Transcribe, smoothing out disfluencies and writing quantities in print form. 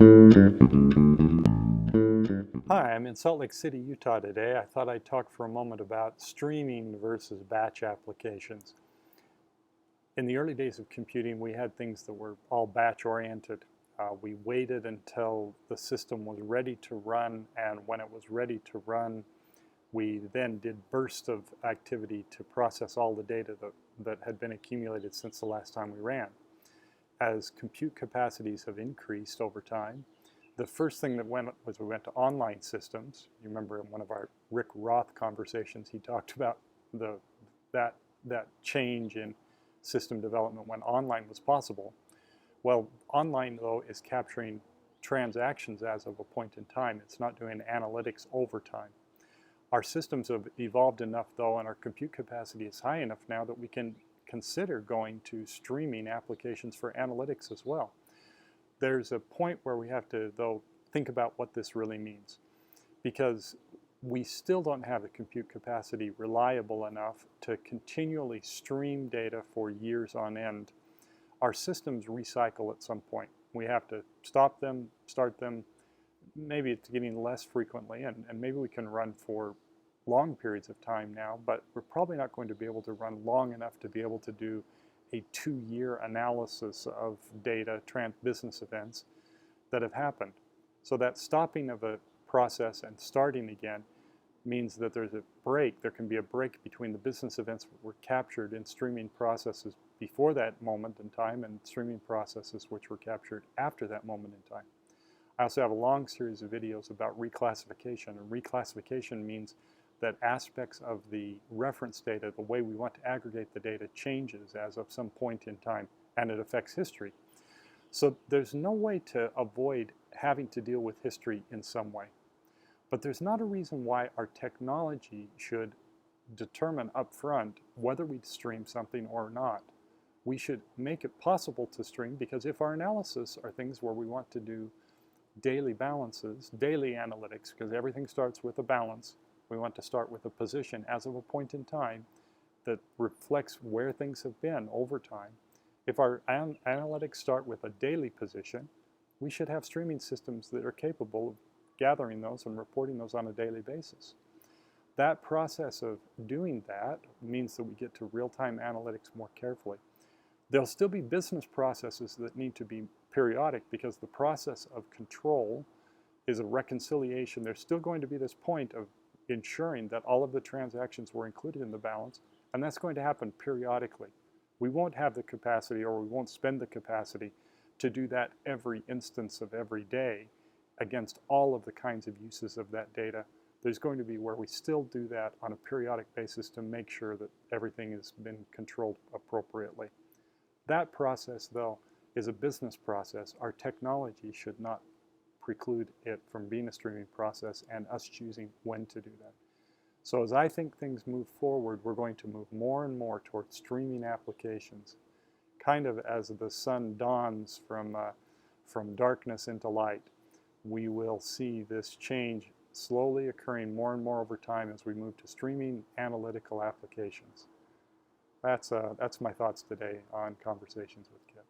Hi, I'm in Salt Lake City, Utah today. I thought I'd talk for a moment about streaming versus batch applications. In the early days of computing, we had things that were all batch oriented. We waited until the system was ready to run, and when it was ready to run, we then did bursts of activity to process all the data that had been accumulated since the last time we ran. As compute capacities have increased over time, the first thing that went was we went to online systems. You remember in one of our Rick Roth conversations, he talked about that change in system development when online was possible. Well, online, though, is capturing transactions as of a point in time. It's not doing analytics over time. Our systems have evolved enough, though, and our compute capacity is high enough now that we can consider going to streaming applications for analytics as well. There's a point where we have to, though, think about what this really means, because we still don't have the compute capacity reliable enough to continually stream data for years on end. Our systems recycle at some point. We have to stop them, start them. Maybe it's getting less frequently, and maybe we can run for long periods of time now, but we're probably not going to be able to run long enough to be able to do a 2-year analysis of data, business events that have happened. So that stopping of a process and starting again means that there's a break. There can be a break between the business events that were captured in streaming processes before that moment in time and streaming processes which were captured after that moment in time. I also have a long series of videos about reclassification, and reclassification means that aspects of the reference data, the way we want to aggregate the data, changes as of some point in time, and it affects history. So there's no way to avoid having to deal with history in some way. But there's not a reason why our technology should determine up front whether we stream something or not. We should make it possible to stream, because if our analysis are things where we want to do daily balances, daily analytics, because everything starts with a balance, we want to start with a position as of a point in time that reflects where things have been over time. If our analytics start with a daily position, we should have streaming systems that are capable of gathering those and reporting those on a daily basis. That process of doing that means that we get to real-time analytics more carefully. There'll still be business processes that need to be periodic, because the process of control is a reconciliation. There's still going to be this point of ensuring that all of the transactions were included in the balance, and that's going to happen periodically. We won't have the capacity, or we won't spend the capacity to do that every instance of every day against all of the kinds of uses of that data. There's going to be where we still do that on a periodic basis to make sure that everything has been controlled appropriately. That process, though, is a business process. Our technology should not preclude it from being a streaming process and us choosing when to do that. So as I think things move forward, we're going to move more and more towards streaming applications, kind of as the sun dawns from darkness into light. We will see this change slowly occurring more and more over time as we move to streaming analytical applications. That's my thoughts today on Conversations with Kip.